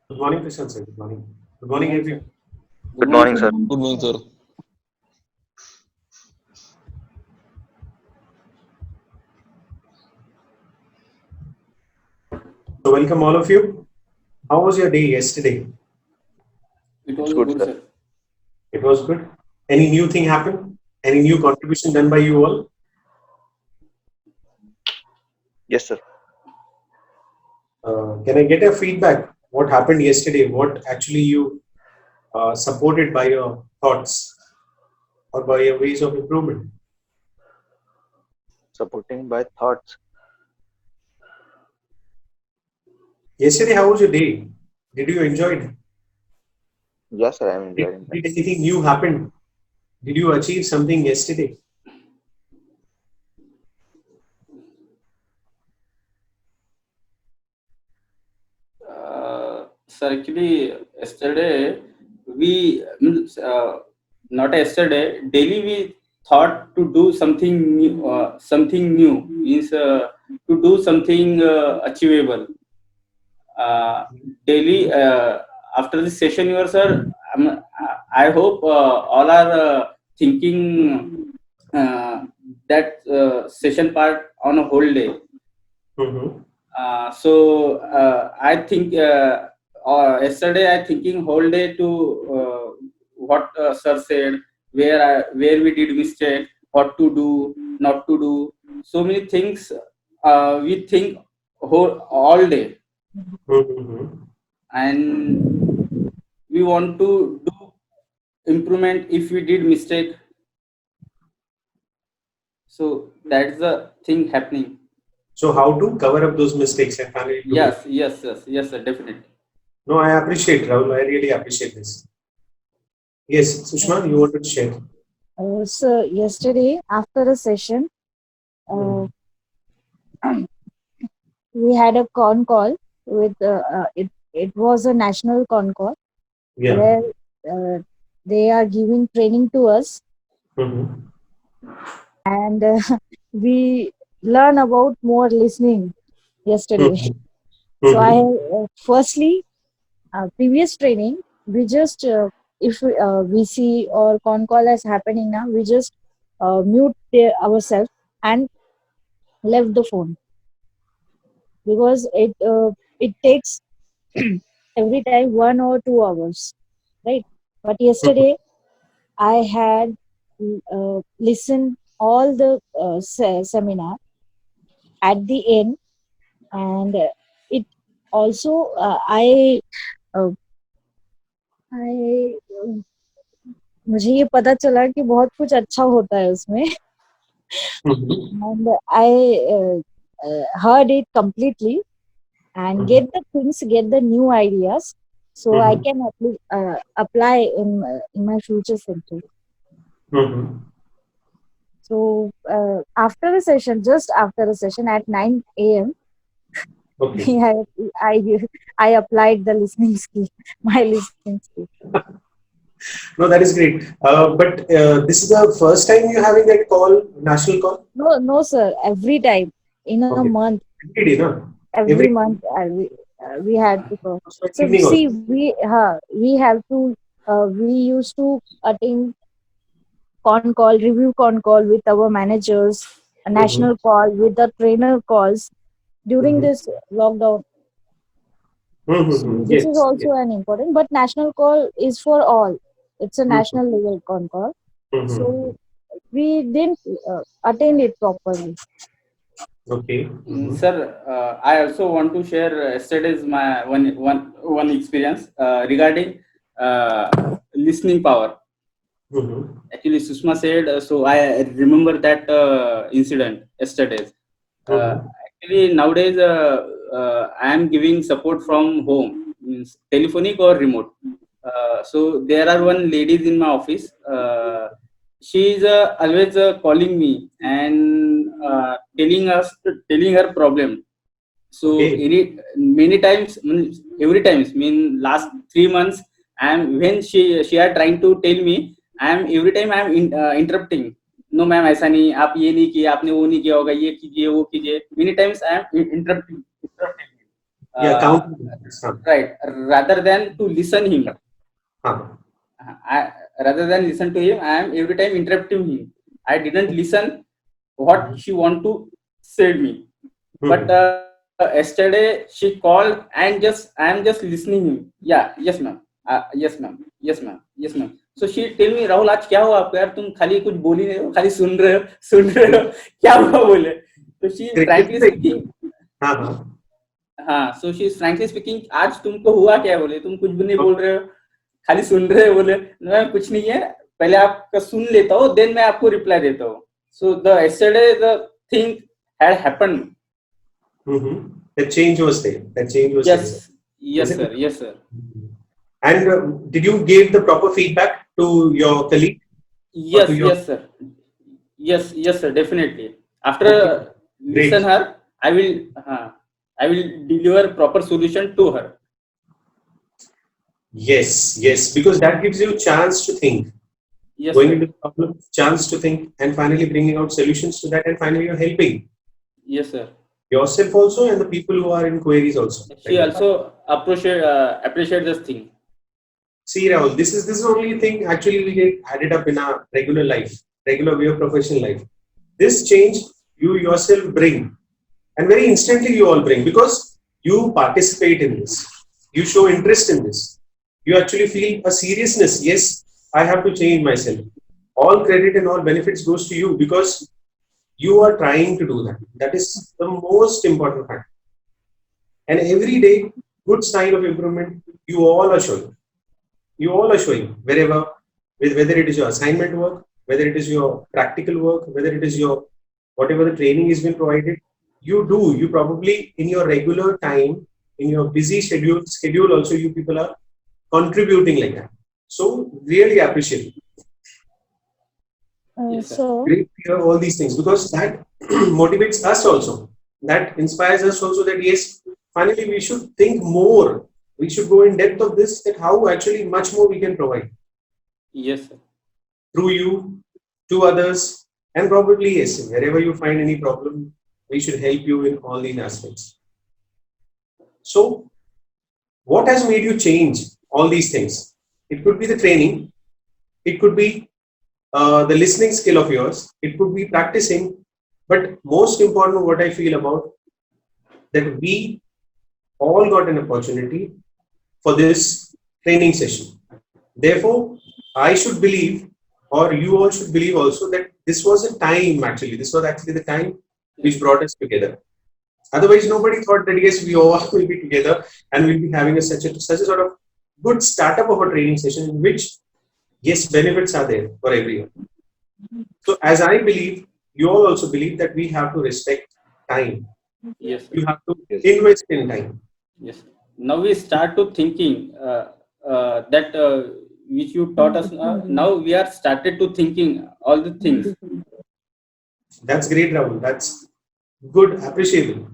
Good morning, Prashant sir. Good morning. Good morning, morning, sir. everyone. Good Good morning, morning, sir. sir. Good morning, sir. So, welcome all of you. How was your day yesterday? It It's was good, good, sir. sir. It was good. Any new thing happened? Any new contribution done by you all? Yes, sir. Can I get a feedback? What happened yesterday? What actually you supported by your thoughts or by your ways of improvement? Supporting by thoughts. Yesterday, how was your day? Did you enjoy it? Yes, sir. I'm Did, enjoying that. did anything new happen? Did you achieve something yesterday? Sir, actually, yesterday not yesterday. Daily we thought to do something new. Something new means to do something achievable. Uh, Daily after this session, your sir, I hope all are thinking uh, that session part on a whole day. Mm-hmm. I think yesterday I thinking whole day to what sir said, where we did mistake, what to do, not to do. So many things we think whole all day, Mm-hmm. and we want to do improvement if we did mistake. So that's the thing happening. So, how to cover up those mistakes and finally do it? Yes, sir, definitely. No, I appreciate Rahul. I really appreciate this. Yes, Sushma, you wanted to share. So yesterday after a session, uh, Mhm. we had a con call with it was a national con call Yeah. where uh, they are giving training to us, Mm-hmm. and we learn about more listening yesterday. Mm-hmm. So I Mm-hmm. firstly previous training we just if we see or con call is happening now, we just mute ourselves and left the phone because it takes every time 1 or 2 hours, right? But yesterday I had listened all the seminar at the end, and it also uh, I मुझे ये पता चला कि बहुत कुछ अच्छा होता है उसमें, Mm-hmm. and I heard it completely and get the things, get the new ideas, so I Mm-hmm. can apply in my future sentence. Mm-hmm. So after the session, just after the session at 9 a.m., Okay. I, I I applied the listening skill, my listening skill. No, that is great. But this is the first time you're having that call, national call? No, no, sir. Every time in a Okay. month, Every day, no? every Every month we had to go. So evening also. see, we have to we used to attend con call, review con call with our managers, a Mm-hmm. national call with the trainer calls during Mm-hmm. this lockdown. So Mm-hmm. this is Yes. Yes. also an important, but national call is for all. It's a Mm-hmm. national level con call. Mm-hmm. So we didn't attend it properly. Okay. Mm-hmm. Sir, I also want to share yesterday's my one experience regarding listening power. Mm-hmm. Actually, Sushma said so. I remember that incident yesterday. Uh, Mm-hmm. Actually, nowadays I am giving support from home, means telephonic or remote. So there are one ladies in my office. She is always calling me and telling her problem. So Okay. many times, every times, mean last 3 months, and when she are trying to tell me, I am every time I am interrupting. No ma'am, ऐसा नहीं, आप ये नहीं किया, आपने वो नहीं किया होगा, ये कीजिए, वो कीजिए. Many times I am interrupting. Yeah, uh, count. right, rather than to listen him. Huh. Rather than listen to him, I am every time interrupting him. I didn't listen what she want to say me. But yesterday she called and just I am just listening him. Yeah, yes ma'am, yes ma'am, yes ma'am, yes ma'am. So she tell me, Rahul आज क्या हुआ आपको यार, तुम खाली कुछ बोल ही नहीं हो, खाली सुन रहे हो, क्या हुआ बोले. तो she frankly speaking, हाँ, so she is frankly speaking, आज तुमको हुआ क्या बोले, तुम कुछ भी नहीं बोल रहे हो, खाली सुन रहे हो बोले. मैं कुछ नहीं है, पहले आपका सुन लेता हूँ, देन मैं आपको रिप्लाई देता हूँ. So the yesterday the thing had happened. That change was there. That change was Yes, there. yes sir, yes sir. And did you give the proper feedback to your colleague? Yes, yes sir. Yes sir, definitely. After listen her, I will deliver proper solution to her. Yes, because that gives you a chance to think. Yes, going sir. into the problem, chance to think, and finally bringing out solutions to that, and finally you're helping Yes sir. yourself also and the people who are in queries also. She also appreciate this thing. See, Rahul, this is the only thing actually we get added up in our regular life, regular way of professional life. This change you yourself bring, and very instantly you all bring, because you participate in this, you show interest in this, you actually feel a seriousness. Yes, I have to change myself. All credit and all benefits goes to you because you are trying to do that. That is the most important fact. And every day, good sign of improvement, you all are showing. You all are showing wherever, whether it is your assignment work, whether it is your practical work, whether it is your whatever the training is been provided. You probably in your regular time, in your busy schedule also, you people are contributing like that. So really appreciate it. Yes, sir. So Great to hear all these things, because that motivates us also. That inspires us also that yes, finally we should think more. We should go in depth of this, that how actually much more we can provide Yes, sir. through you to others, and probably yes, wherever you find any problem, we should help you in all these aspects. So, what has made you change all these things? It could be the training, it could be the listening skill of yours, it could be practicing, but most important, what I feel about that we all got an opportunity for this training session. Therefore, I should believe, or you all should believe also, that this was a time actually. This was actually the time which brought us together. Otherwise, nobody thought that yes, we all will be together and we'll be having such a sort of good startup of a training session in which yes, benefits are there for everyone. So, as I believe, you all also believe that we have to respect time. Yes, sir. You have to invest in time. Yes. Now we start to thinking that which you taught us. Now we are started to thinking all the things. That's great, Rahul. That's good, appreciable.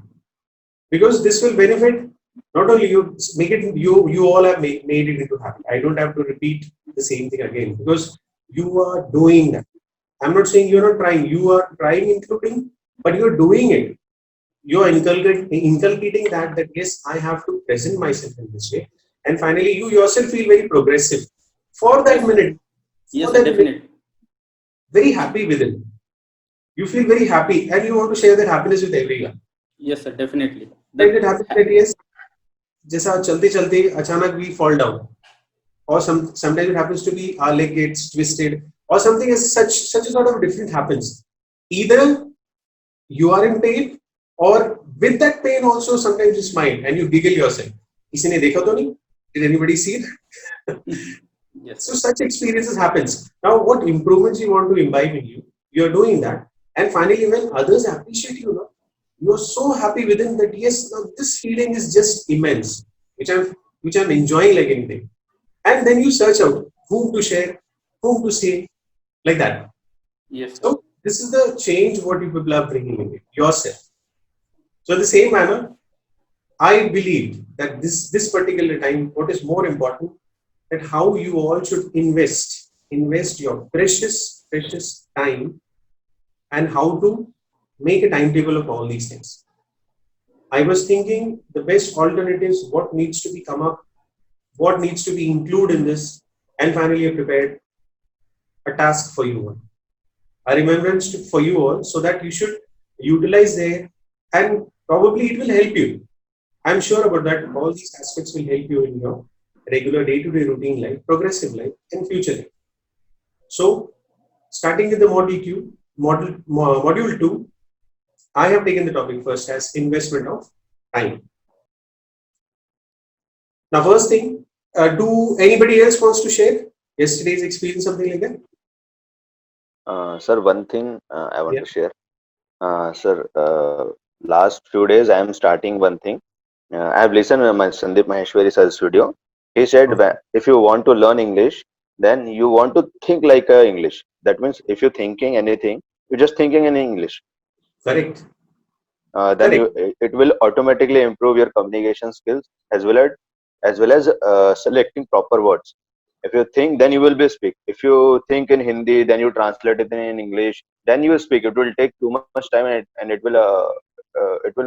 Because this will benefit not only you, make it you all have made it into habit. I don't have to repeat the same thing again because you are doing that. I'm not saying you're not trying. You are trying, including, but you're doing it. You're inculcating that yes, I have to present myself in this way. And finally, you yourself feel very progressive for that minute. Yes, for that definitely. minute, very happy with it. You feel very happy and you want to share that happiness with everyone. Yes, sir, definitely. Then it happens that yes, जैसा चलते चलते अचानक we fall down, or sometimes it happens to be our leg gets twisted, or something is such a sort of different happens. Either you are in pain, or with that pain also sometimes you smile and you giggle yourself. किसी ने देखा तो नहीं? Did anybody see that? Yes. So such experiences happens. Now, what improvements you want to imbibe in you, you are doing that, and finally, when others appreciate you, you are so happy within that. Yes, now this feeling is just immense, which I'm enjoying like anything. And then you search out whom to share, whom to say, like that. Yes. So this is the change what you people are bringing in yourself. So in the same manner, I believe that this particular time, what is more important, that how you all should invest your precious time, and how to make a timetable of all these things. I was thinking the best alternatives, what needs to be come up, what needs to be included in this, and finally I prepared a task for you all, a remembrance for you all, so that you should utilize there, and probably it will help you. I'm sure about that. All these aspects will help you in your regular day-to-day routine life, progressive life, and future life. So, starting with the module 2, I have taken the topic first as investment of time. Now, first thing, do anybody else wants to share yesterday's experience, something like that? Sir, one thing I want Yeah. to share. Sir, last few days I am starting one thing. I have listened to my Sandeep Maheshwari sir's video. He said, Okay. if you want to learn English, then you want to think like English. That means if you're thinking anything, you're just thinking in English. Correct. Then Correct. it will automatically improve your communication skills as well as selecting proper words. If you think, then you will be speak. If you think in Hindi, then you translate it in English, then you will speak. It will take too much time, and it will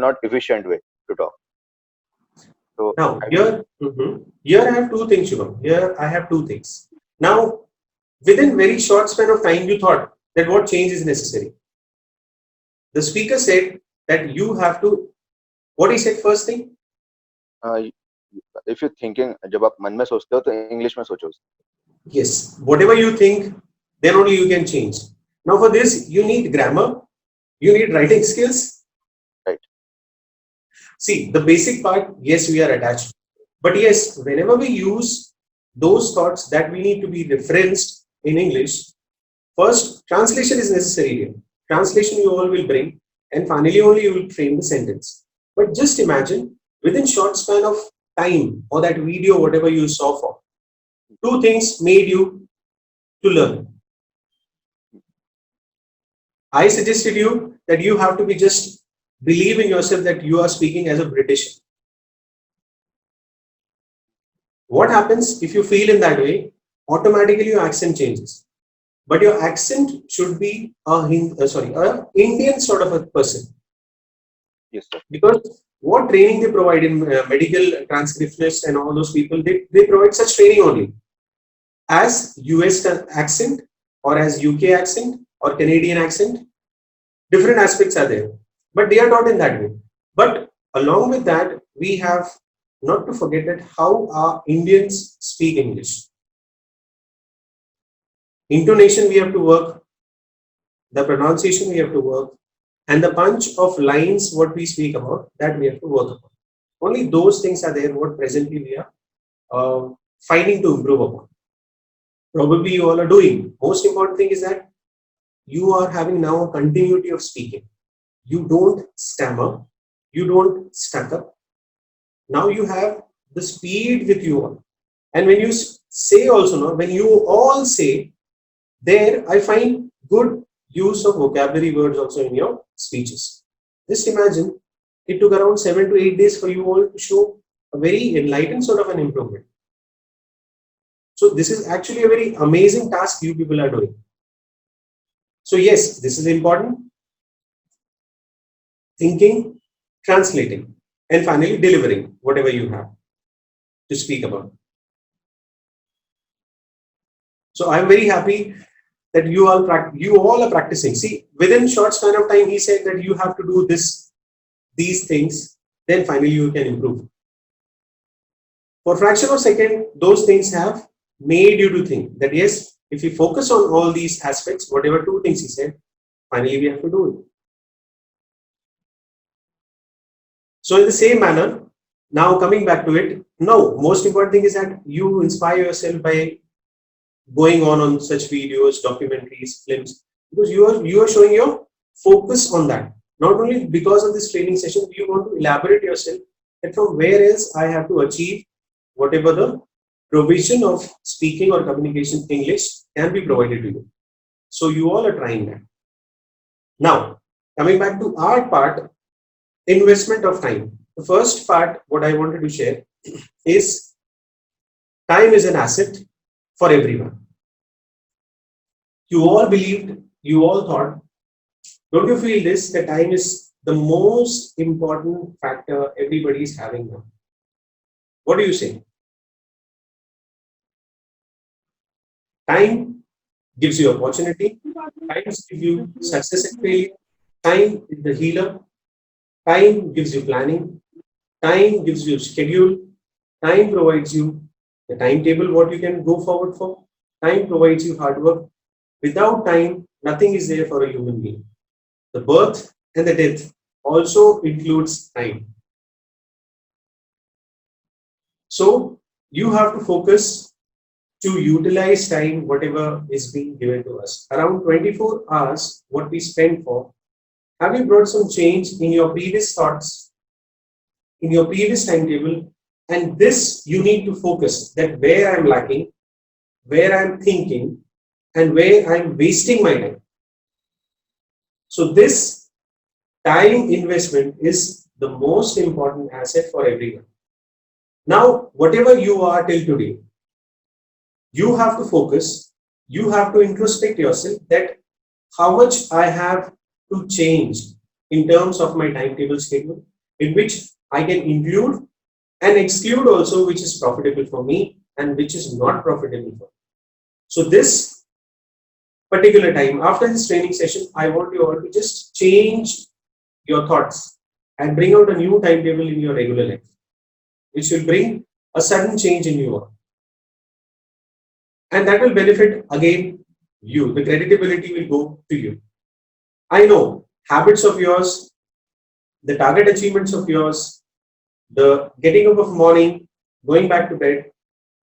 not efficient way to talk. So Now, I will. here I have two things, Shubham. Here I have two things. Now, within very short span of time, you thought that what change is necessary. The speaker said that you have to, what he said first thing? If you're thinking, जब आप मन में सोचते हो तो English में सोचो. Yes, whatever you think, then only you can change. Now, for this, you need grammar, you need writing skills. Right. See, the basic part, yes, we are attached. But yes, whenever we use those thoughts that we need to be referenced in English, first, translation is necessary here. Translation you all will bring, and finally only you will frame the sentence. But just imagine, within short span of time, or that video, whatever you saw for, two things made you to learn. I suggested you that you have to be just believe in yourself that you are speaking as a British. What happens if you feel in that way? Automatically your accent changes. But your accent should be a Indian sort of a person. Yes, sir. Because what training they provide in medical transcriptionists and all those people, they provide such training only. As US accent or as UK accent or Canadian accent, different aspects are there. But they are taught in that way. But along with that, we have not to forget that how our Indians speak English. Intonation we have to work, the pronunciation we have to work, and the punch of lines what we speak about, that we have to work upon. Only those things are there what presently we are fighting to improve upon. Probably you all are doing. Most important thing is that you are having now a continuity of speaking. You don't stammer, you don't stuck up. Now you have the speed with you all. And when you say also, no, when you all say, there I find good use of vocabulary words also in your speeches. Just imagine, it took around 7 to 8 days for you all to show a very enlightened sort of an improvement. So this is actually a very amazing task you people are doing. So yes, this is important. Thinking, translating, and finally delivering whatever you have to speak about. So I'm very happy that you all are practicing. See, within short span of time, he said that you have to do these things, then finally you can improve. For fraction of a second, those things have made you to think that yes, if we focus on all these aspects, whatever two things he said, finally we have to do it. So in the same manner, now coming back to it, no, most important thing is that you inspire yourself by going on such videos, documentaries, films, because you are showing your focus on that. Not only because of this training session, you want to elaborate yourself that from where else I have to achieve whatever the provision of speaking or communication English can be provided to you. So you all are trying that. Now, coming back to our part, investment of time. The first part, what I wanted to share is time is an asset for everyone. You all believed, you all thought, don't you feel this, that time is the most important factor everybody is having now. What do you say? Time gives you opportunity. Time gives you success and failure. Time is the healer. Time gives you planning. Time gives you schedule. Time provides you the timetable, what you can go forward for. Time provides you hard work. Without time, nothing is there for a human being. The birth and the death also includes time. So you have to focus to utilize time, whatever is being given to us. Around 24 hours, what we spend for. Have you brought some change in your previous thoughts, in your previous timetable? And this you need to focus that where I'm lacking, where I'm thinking, and where I'm wasting my time. So this time investment is the most important asset for everyone. Now, whatever you are till today, you have to focus, you have to introspect yourself that how much I have to change in terms of my timetable schedule, in which I can include and exclude also which is profitable for me and which is not profitable for me. So this particular time, after this training session, I want you all to just change your thoughts and bring out a new timetable in your regular life, which will bring a sudden change in you all. And that will benefit again you. The creditability will go to you. I know habits of yours, the target achievements of yours, the getting up of morning, going back to bed,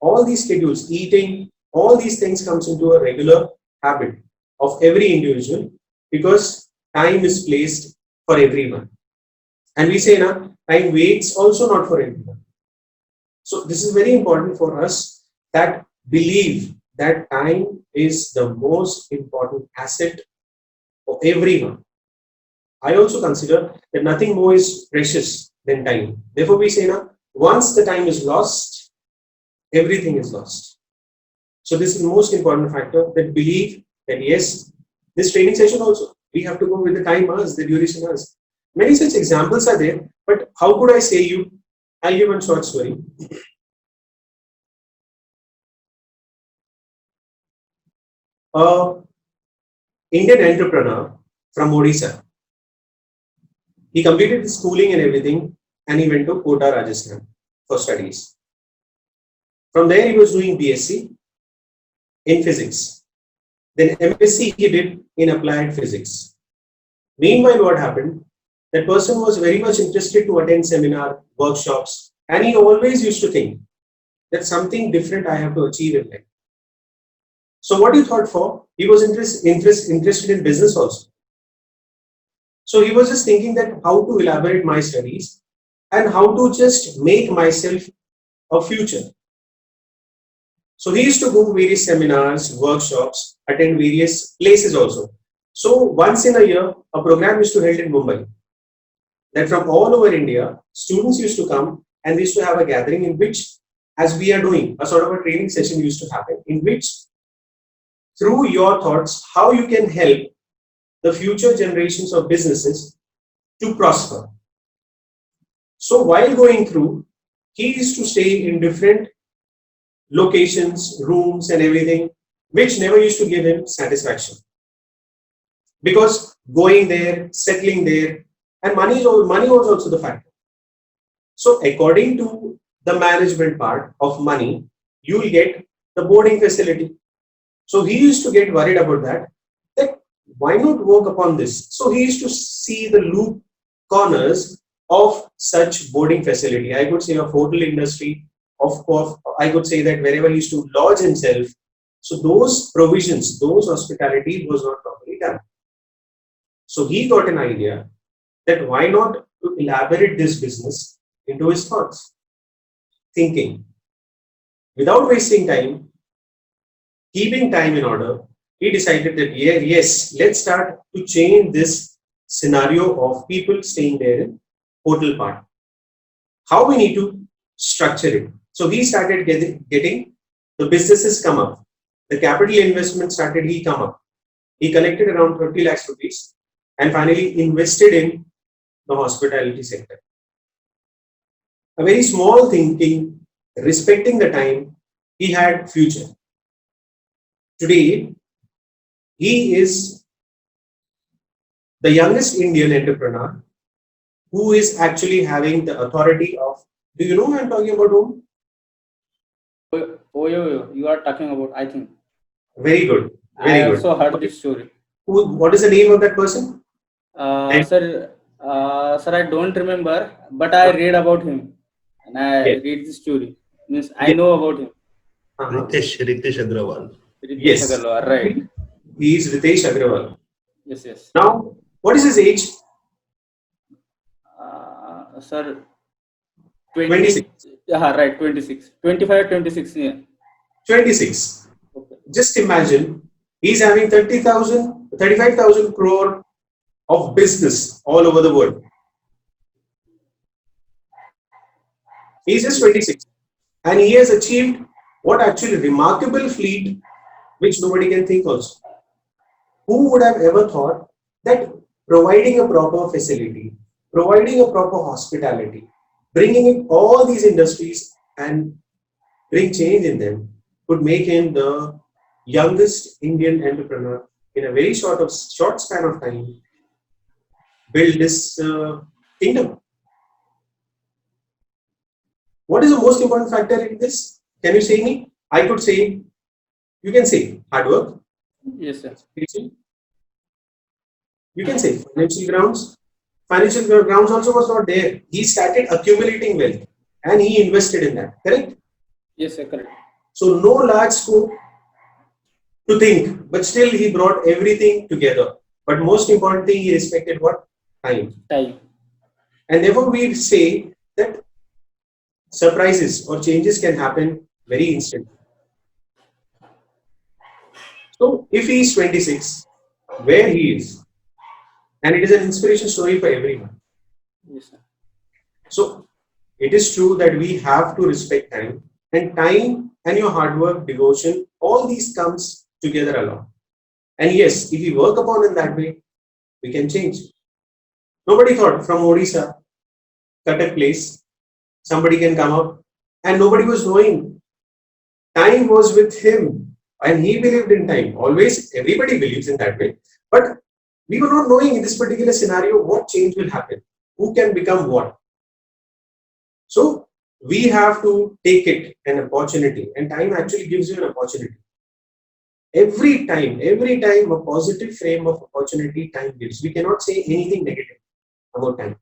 all these schedules, eating, all these things comes into a regular habit of every individual because time is placed for everyone. And we say now, time waits also not for everyone. So this is very important for us that believe that time is the most important asset for everyone. I also consider that nothing more is precious than time. Therefore, we say now, once the time is lost, everything is lost. So this is the most important factor, that believe that yes, this training session also, we have to go with the time hours, the duration hours. Many such examples are there, but how could I say you? I'll give one short story. Indian entrepreneur from Odisha. He completed his schooling and everything, and he went to Kota, Rajasthan for studies. From there, he was doing BSc in physics. Then MSc he did in applied physics. Meanwhile, what happened? That person was very much interested to attend seminar, workshops, and he always used to think that something different I have to achieve in life. So what he thought for? He was interested in business also. So he was just thinking that how to elaborate my studies and how to just make myself a future. So he used to go to various seminars, workshops, attend various places also. So once in a year, a program used to held in Mumbai. That from all over India, students used to come and we used to have a gathering in which, as we are doing, a sort of a training session used to happen, in which through your thoughts, how you can help the future generations of businesses to prosper. So while going through, he used to stay in different locations, rooms and everything, which never used to give him satisfaction. Because going there, settling there, and money was also the factor. So according to the management part of money, you will get the boarding facility. So he used to get worried about that why not work upon this? So he used to see the loop corners of such boarding facility. I could say of hotel industry, I could say that wherever he used to lodge himself. So those provisions, those hospitality was not properly done. So he got an idea that why not to elaborate this business into his thoughts, thinking. Without wasting time, keeping time in order, he decided that yes, let's start to change this scenario of people staying there in hotel part. How we need to structure it. So he started getting the businesses come up. The capital investment started he come up. He collected around 30 lakhs rupees and finally invested in the hospitality sector. A very small thinking, respecting the time, he had future. Today, he is the youngest Indian entrepreneur who is actually having the authority of, do you know who I'm talking about whom? You are talking about, I think. Very good. I Very good. also heard this story. What is the name of that person? Sir, I don't remember, but I read about him and I Yes. read the story. Means I Yes. know about him. Uh-huh. Ritesh Agrawal. Ritesh Yes. Agarwal, right? He is Ritesh Agrawal. Yes. Now, what is his age? Sir, 26. Right, 26. 25, 26. Yeah. 26. Okay. Just imagine, he's having 35,000 crore of business all over the world. He's just 26. And he has achieved what actually remarkable feat which nobody can think also. Who would have ever thought that providing a proper facility, providing a proper hospitality, bringing in all these industries and bring change in them could make him the youngest Indian entrepreneur in a very short span of time build this kingdom. What is the most important factor in this? Can you say me? I could say, you can say hard work. Yes, sir. You can say financial grounds. Financial grounds also was not there. He started accumulating wealth and he invested in that. Correct? Yes, sir. Correct. So no large scope to think, but still he brought everything together. But most important thing, he respected what? Time. And therefore we say that surprises or changes can happen very instantly. So if he is 26, where he is, and it is an inspiration story for everyone. Yes, sir. So it is true that we have to respect time, and time and your hard work, devotion, all these comes together along. And yes, if we work upon in that way, we can change. Nobody thought from Odisha, Cuttack place, somebody can come up, and nobody was knowing. Time was with him, and he believed in time. Always, everybody believes in that way. But we were not knowing in this particular scenario what change will happen, who can become what. So we have to take it an opportunity, and time actually gives you an opportunity. Every time, a positive frame of opportunity time gives. We cannot say anything negative about time.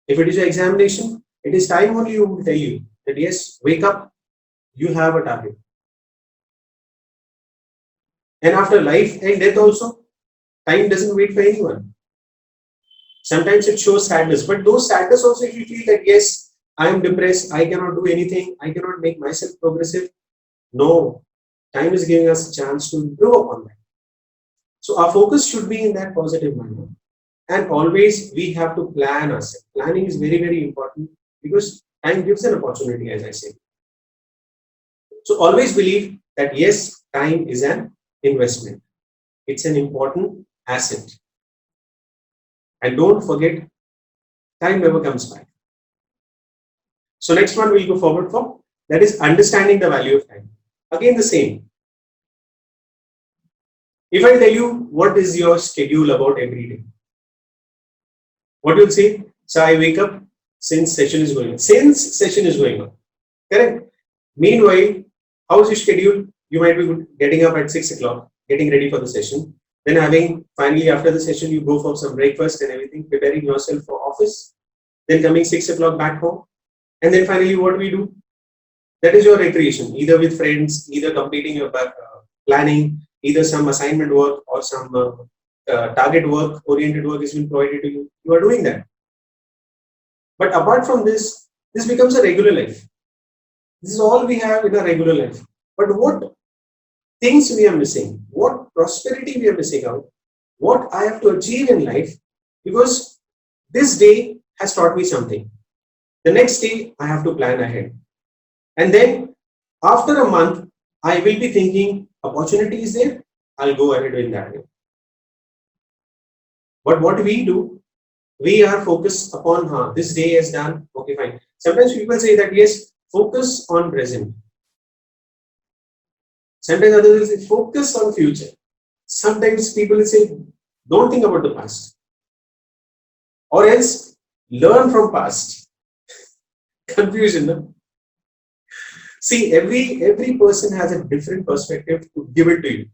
If it is your examination, it is time only who will tell you that yes, wake up, you have a target. And after life and death also, time doesn't wait for anyone. Sometimes it shows sadness, but those sadness also, if you feel that yes, I am depressed, I cannot do anything, I cannot make myself progressive. No, time is giving us a chance to improve upon that. So our focus should be in that positive manner. And always we have to plan ourselves. Planning is very, very important because time gives an opportunity, as I said. So always believe that yes, time is an investment. It's an important asset. And don't forget, time never comes back. So next one we'll go forward for, that is understanding the value of time. Again, the same. If I tell you what is your schedule about every day, what you'll say? So I wake up since session is going on. Since session is going on. Correct? Meanwhile, how is your schedule? You might be getting up at 6 o'clock, getting ready for the session. Then having, finally after the session, you go for some breakfast and everything, preparing yourself for office. Then coming 6 o'clock back home. And then finally what we do? That is your recreation, either with friends, either completing your planning, either some assignment work or some target work, oriented work has been provided to you. You are doing that. But apart from this, this becomes a regular life. This is all we have in a regular life. But what things we are missing, what prosperity we are missing out, what I have to achieve in life, because this day has taught me something. The next day, I have to plan ahead. And then after a month, I will be thinking, opportunity is there, I'll go ahead in that way. But what we do, we are focused upon this day is done. Okay, fine. Sometimes people say that yes, focus on present. Sometimes others will say focus on future. Sometimes people will say don't think about the past, or else learn from past. Confusion. No? See, every person has a different perspective to give it to you,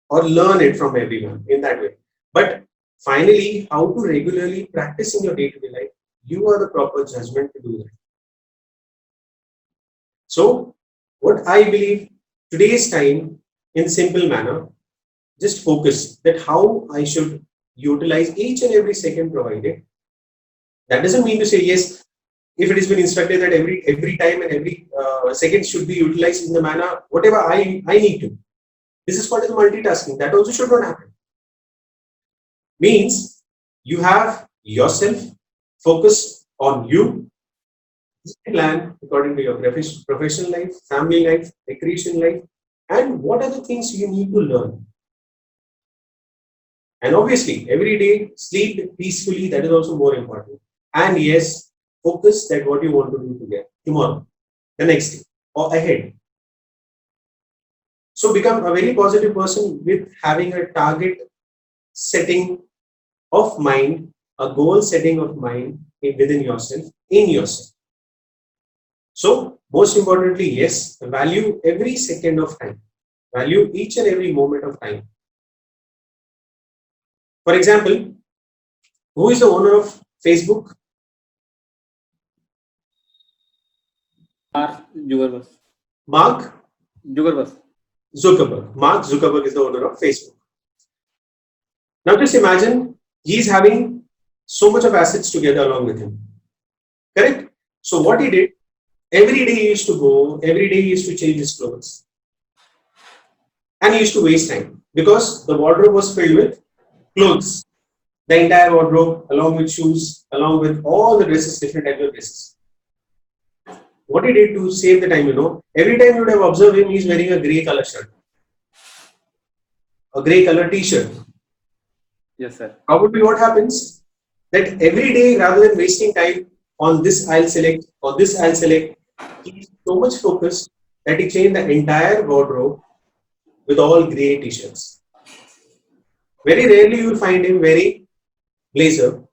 or learn it from everyone in that way. But finally, how to regularly practice in your day-to-day life, you are the proper judgment to do that. So, what I believe today's time in simple manner, just focus that how I should utilize each and every second provided. That doesn't mean to say yes, if it has been instructed that every time and every second should be utilized in the manner whatever I need to. This is called as multitasking. That also should not happen. Means you have yourself, focus on you, plan according to your professional life, family life, recreation life, and what are the things you need to learn. And obviously, every day sleep peacefully, that is also more important. And yes, focus that what you want to do today, tomorrow, the next day, or ahead. So become a very positive person with having a target setting of mind, a goal setting of mind within yourself, in yourself. So most importantly, yes, value every second of time. Value each and every moment of time. For example, who is the owner of Facebook? Mark Zuckerberg. Mark Zuckerberg. Zuckerberg. Mark Zuckerberg is the owner of Facebook. Now just imagine he is having so much of assets together along with him. Correct? So what he did, every day he used to go, every day he used to change his clothes. And he used to waste time because the wardrobe was filled with clothes. The entire wardrobe, along with shoes, along with all the dresses, different types of dresses. What he did to save the time, every time you would have observed him, he's wearing a grey color shirt, a grey color t-shirt. Yes, sir. Probably what happens that every day, rather than wasting time on this I'll select or this I'll select, he's so much focused that he changed the entire wardrobe with all grey t-shirts. Very rarely you will find him wearing blazer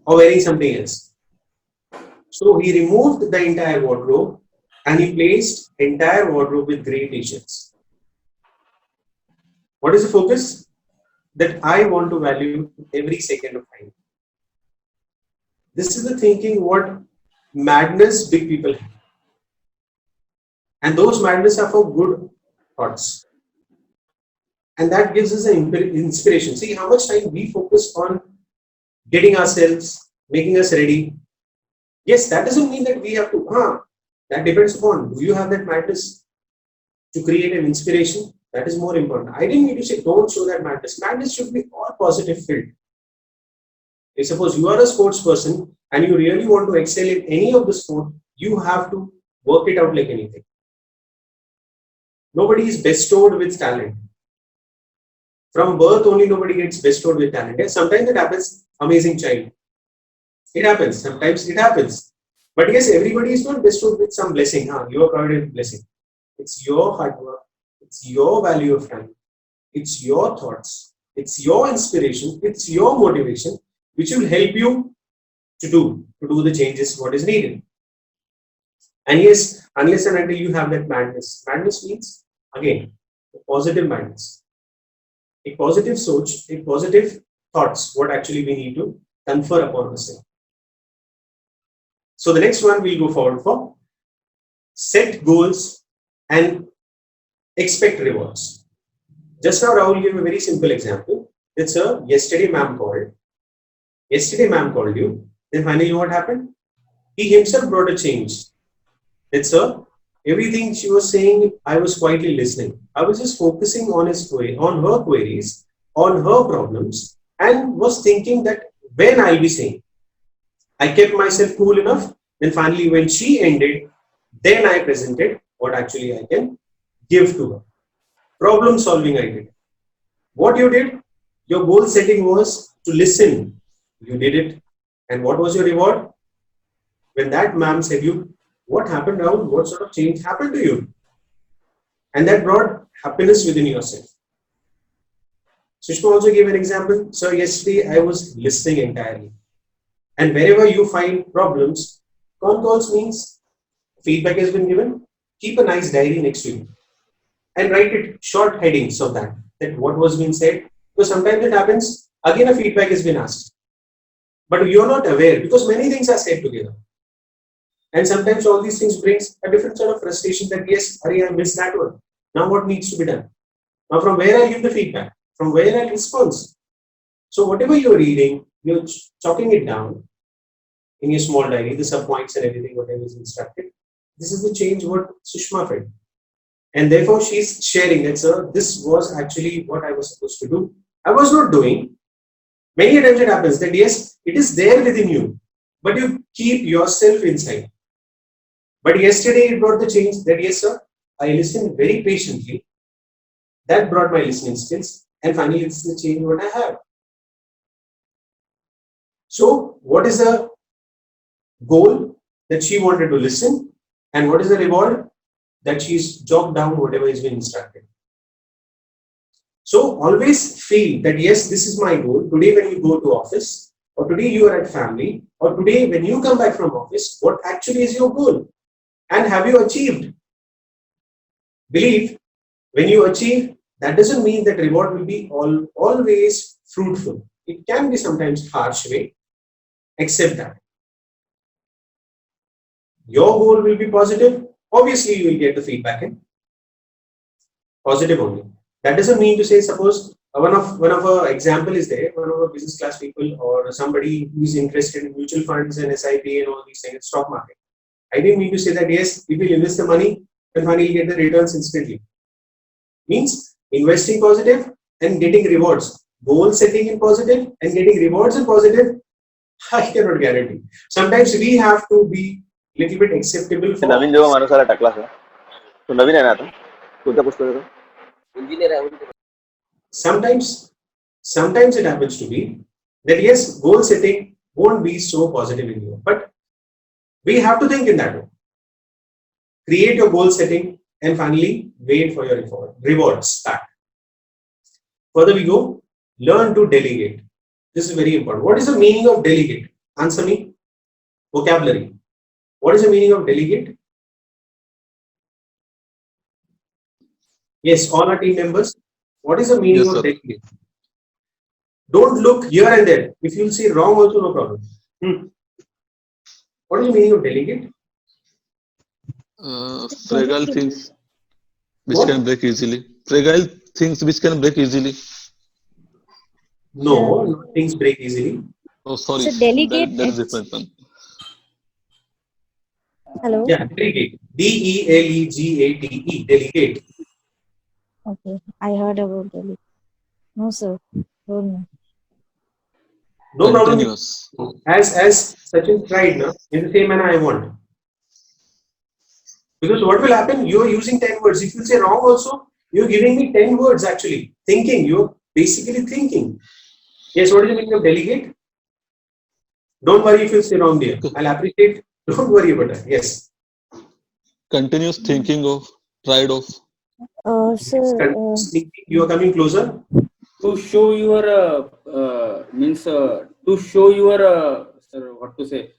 or wearing something else. So he removed the entire wardrobe and he placed entire wardrobe with grey t-shirts. What is the focus? That I want to value every second of time. This is the thinking what madness big people have. And those madness are for good thoughts. And that gives us an inspiration. See how much time we focus on getting ourselves, making us ready. Yes, that doesn't mean that we have to, that depends upon, do you have that madness to create an inspiration? That is more important. I didn't need to say don't show that madness. Madness should be all positive filled. If suppose you are a sports person and you really want to excel in any of the sport, you have to work it out like anything. Nobody is bestowed with talent. From birth only nobody gets bestowed with talent. Yes, sometimes it happens, amazing child. It happens, sometimes it happens. But yes, everybody is not bestowed with some blessing. You are provided with blessing. It's your hard work. It's your value of time. It's your thoughts. It's your inspiration. It's your motivation, which will help you to do the changes what is needed. And yes, unless and until you have that madness. Madness means, again, a positive madness. A positive soch, a positive thoughts, what actually we need to confer upon ourselves. So the next one we'll go forward for. Set goals and expect rewards. Just now Rahul gave a very simple example. It's yesterday ma'am called. Yesterday ma'am called you. Then finally what happened? He himself brought a change. It's everything she was saying, I was quietly listening. I was just focusing on her queries, on her problems, and was thinking that when I'll be saying. I kept myself cool enough. Then finally when she ended, then I presented what actually I can give to her. Problem solving I did. What you did? Your goal setting was to listen. You did it. And what was your reward? When that ma'am said you, what happened now? What sort of change happened to you? And that brought happiness within yourself. Sushma also gave an example. Sir, yesterday I was listening entirely. And wherever you find problems, con calls means feedback has been given. Keep a nice diary next to you and write it short headings of that what was being said. Because sometimes it happens, again a feedback has been asked. But you're not aware because many things are said together. And sometimes all these things brings a different sort of frustration that yes, Hari, I missed that one. Now what needs to be done? Now from where I give the feedback? From where I respond? So whatever you're reading, you're chalking it down in your small diary, the sub points and everything, whatever is instructed. This is the change what Sushma felt. And therefore she's sharing that, sir, this was actually what I was supposed to do. I was not doing. Many times it happens that yes, it is there within you, but you keep yourself inside. But yesterday it brought the change that yes, sir, I listened very patiently. That brought my listening skills. And finally, it's the change what I have. So, what is the goal? That she wanted to listen. And what is the reward? That she's jogged down whatever has been instructed. So, always feel that yes, this is my goal. Today, when you go to office, or today you are at family, or today when you come back from office, what actually is your goal? And have you achieved? Believe, when you achieve, that doesn't mean that reward will be always fruitful. It can be sometimes harsh way. Accept that. Your goal will be positive. Obviously, you will get the feedback in positive only. That doesn't mean to say, suppose one of our example is there, one of our business class people or somebody who is interested in mutual funds and SIP and all these things, stock market. I didn't mean to say that yes, if you invest the money, then finally get the returns instantly. Means investing positive and getting rewards. Goal setting in positive and getting rewards in positive, I cannot guarantee. Sometimes we have to be little bit acceptable for नवीन जेव्हा माणूस आला टाकला sir तो नवीन आहे ना आता कोणत्या पुस्तकाचा इंजिनियर आहे sometimes it happens to be that yes, goal setting won't be so positive in you, but we have to think in that way. Create your goal setting and finally wait for your rewards back. Further we go, learn to delegate. This is very important. What is the meaning of delegate? Answer me. Vocabulary. What is the meaning of delegate? Yes, all our team members. What is the meaning Yes, of sir. delegate? Don't look here and there. If you'll say wrong also, no problem. What is the meaning of delegate? Fragile things which What? can break easily. Fragile things which can break easily. No, no, things break easily. Oh, sorry. So delegate, That is it's different one. hello. Yeah, delegate. DELEGATE. Delegate. Okay, I heard about delegate. No, sir. Don't know. No problem. Continuous. As Sachin tried now, in the same manner I want. Because what will happen? You are using 10 words. If you say wrong also, you're giving me 10 words actually. Thinking. You're basically thinking. Yes, what is the meaning of delegate? Don't worry if you say wrong there. I'll appreciate. Don't worry about that. Yes. Continuous thinking of, tried of. Sir, Thinking. You are coming closer. To show your means to show your sir, what to say,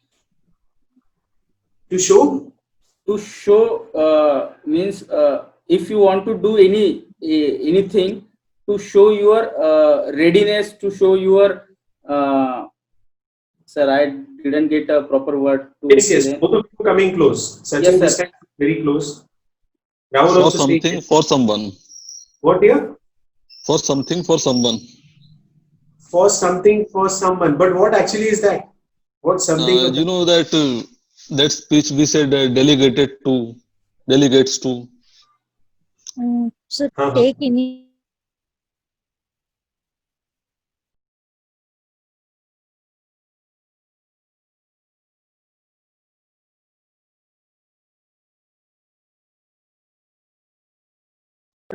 To show. to show means if you want to do anything, to show your readiness, to show your sir, I didn't get a proper word to Yes, yes. explain. Both of you coming close. Sachin Yes, this sir. time very close. Rahul For also something, saying for someone. what here? For something, for someone. For something for someone. But what actually is that? What something? You know that that speech we said delegated to, delegates to. so Uh-huh. take any.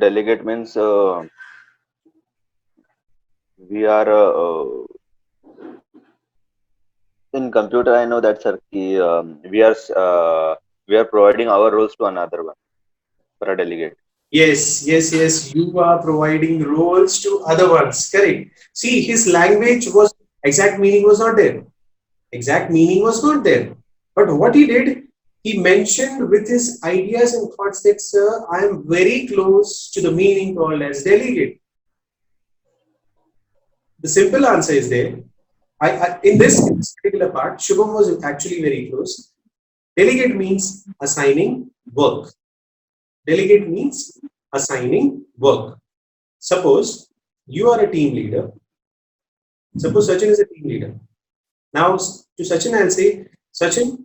Delegate means we are in computer. I know that, sir. We are providing our roles to another one for a delegate. Yes, yes, yes. You are providing roles to other ones. Correct. See, his language was exact meaning was not there. Exact meaning was not there. But what he did, he mentioned with his ideas and thoughts that, sir, I am very close to the meaning called as delegate. The simple answer is there. In this particular part, Shubham was actually very close. Delegate means assigning work. Delegate means assigning work. Suppose you are a team leader. Suppose Sachin is a team leader. Now to Sachin, I'll say, Sachin,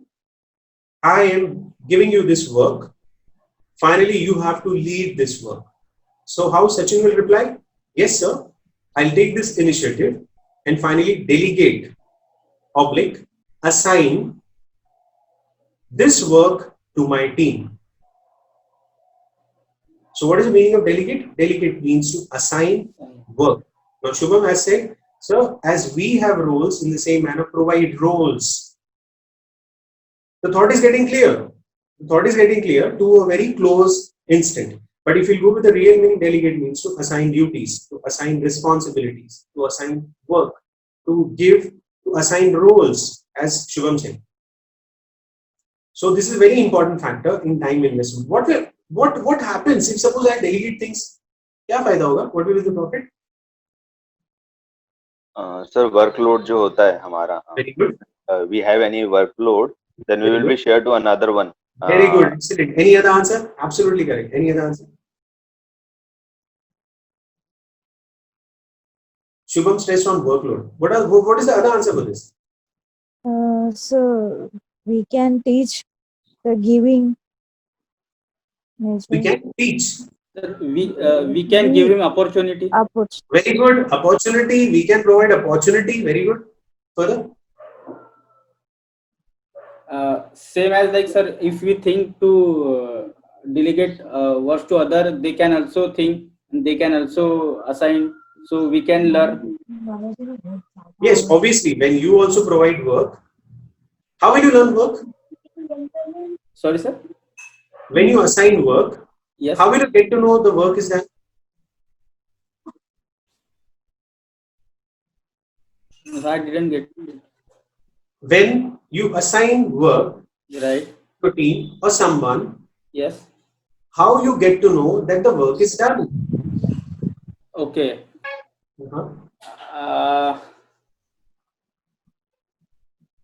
I am giving you this work. Finally, you have to lead this work. So how Sachin will reply? Yes, sir. I'll take this initiative and finally delegate, oblique, assign this work to my team. So what is the meaning of delegate? Delegate means to assign work. Now Shubham has said, sir, as we have roles, in the same manner, provide roles. The thought is getting clear. The thought is getting clear to a very close instant. But if you go with the real meaning, delegate means to assign duties, to assign responsibilities, to assign work, to assign roles, as Shubham said. So this is a very important factor in time investment. What happens if suppose I delegate things? क्या फायदा होगा? What will be the profit? Sir, workload जो होता है हमारा, Very good. We have any workload, then we Very will be good. shared to another one. Very good. Excellent. Any other answer? Absolutely correct. Any other answer? Shubham stressed on workload. What is the other answer for this? So we can teach the giving We nature can teach. Sir, we can give him opportunity. approach. Very good. Opportunity. We can provide opportunity. Very good. Further. Same as like, sir, if we think to delegate work to other, they can also think, they can also assign, so we can learn. Yes, obviously, when you also provide work, how will you learn work? Sorry, sir. When you assign work, Yes. how will you get to know the work is done? I didn't get When you assign work right. to a team or someone, Yes. how you get to know that the work is done? Okay. Uh-huh.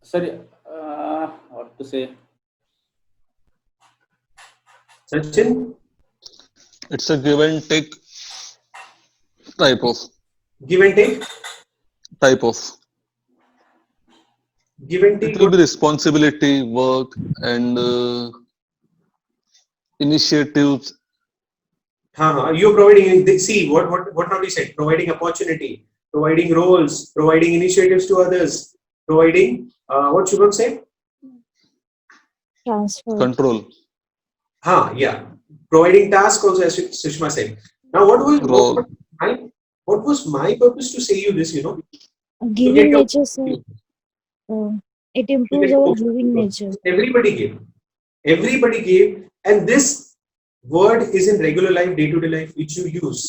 Sorry. What to say? Sachin, It's a give and take type of give and take. type of. Give and It take. will be responsibility, work, and initiatives. You're providing. See what not you said. Providing opportunity, providing roles, providing initiatives to others, providing what Shubham said. Transfer. Control, Yeah. Providing task also, as Sushma said. Now, role. what was my purpose to say you this? You know, Giving your- nature, sir. It to improves get our your- giving nature. Everybody gave, and this word is in regular life, day-to-day life, which you use.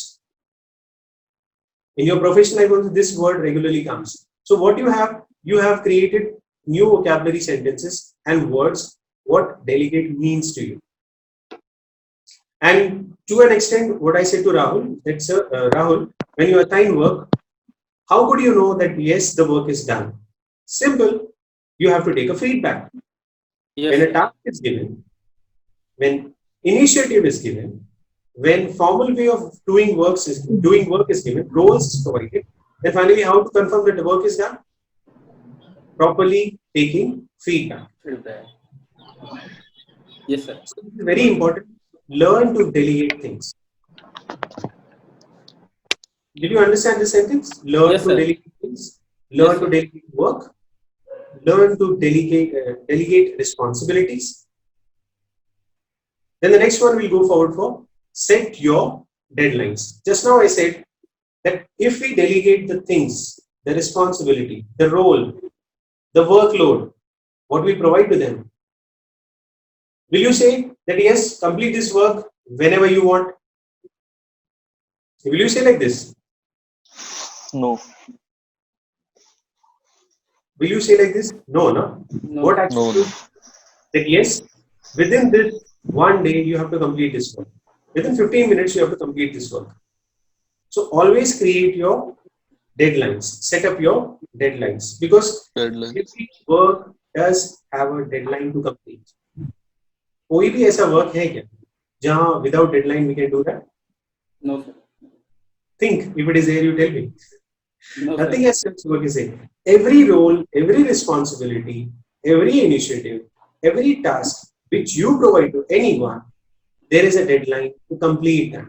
In your professional life, also, this word regularly comes. So what you have created new vocabulary sentences and words, what delegate means to you. And to an extent, what I said to Rahul, that's Rahul, when you assign work, how could you know that yes, the work is done? Simple. You have to take a feedback. Yes. When a Sir. task is given, when initiative is given, when formal way of doing work is given, roles is provided, then finally how to confirm that the work is done? Properly taking feedback. Yes, sir. So this is very important. Learn to delegate things. Did you understand the sentence? Learn Yes, to sir. delegate things. Learn Yes, to sir. delegate work. Learn to delegate responsibilities. Then the next one we'll go forward for set your deadlines. Just now I said that if we delegate the things, the responsibility, the role, the workload, what we provide to them, will you say that yes, complete this work whenever you want? Will you say like this? No. Will you say like this? No, no. No. What No. actually No. that yes, within this one day you have to complete this work. Within 15 minutes you have to complete this work. So always create your deadlines. Set up your deadlines because Deadline. every work does have a deadline to complete. कोई भी ऐसा work है क्या जहाँ without deadline we can do that? No, sir. Think if it is there, you tell me. No, Nothing sir. as such work is there. Every role, every responsibility, every initiative, every task which you provide to anyone, there is a deadline to complete that.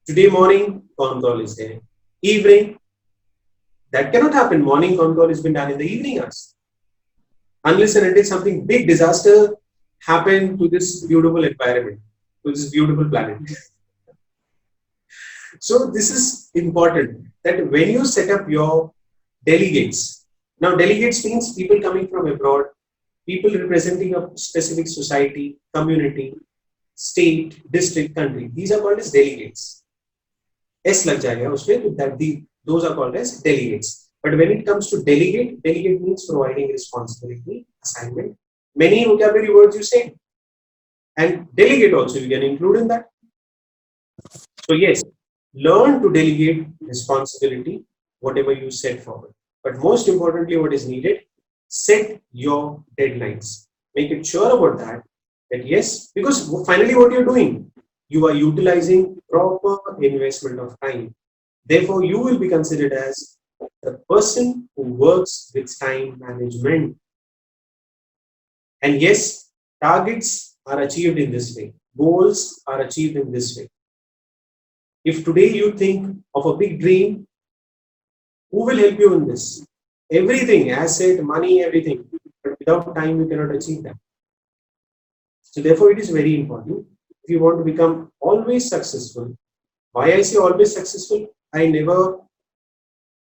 Today morning, con call is there. Evening, that cannot happen. Morning con call has been done in the evening hours. Unless and until something big disaster happened to this beautiful environment, to this beautiful planet. So this is important that when you set up your delegates, now delegates means people coming from abroad, people representing a specific society, community, state, district, country. These are called as delegates. S lag jayega uspe, that those are called as delegates. But when it comes to delegate, delegate means providing responsibility, assignment. Many vocabulary words you say, and delegate also you can include in that. So yes, learn to delegate responsibility, whatever you set forward. But most importantly, what is needed, set your deadlines. Make it sure about that, that yes, because finally what you're doing, you are utilizing proper investment of time. Therefore, you will be considered as the person who works with time management. And yes, targets are achieved in this way. Goals are achieved in this way. If today you think of a big dream, who will help you in this? Everything, asset, money, everything. But without time, you cannot achieve that. So therefore, it is very important. If you want to become always successful, why I say always successful? I never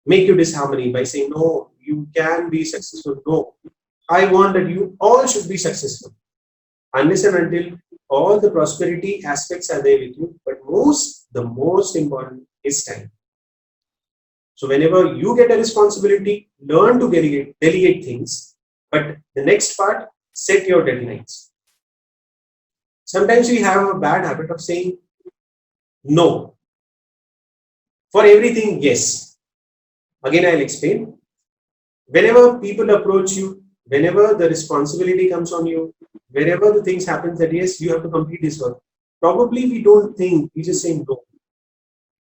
make you disharmony by saying, no, you can be successful. No, I want that you all should be successful. Unless and until all the prosperity aspects are there with you, but the most important is time. So whenever you get a responsibility, learn to delegate things. But the next part, set your deadlines. Sometimes we have a bad habit of saying no. For everything, yes. Again, I'll explain. Whenever people approach you, whenever the responsibility comes on you, wherever the things happen that yes, you have to complete this work. Probably we don't think, we just say no.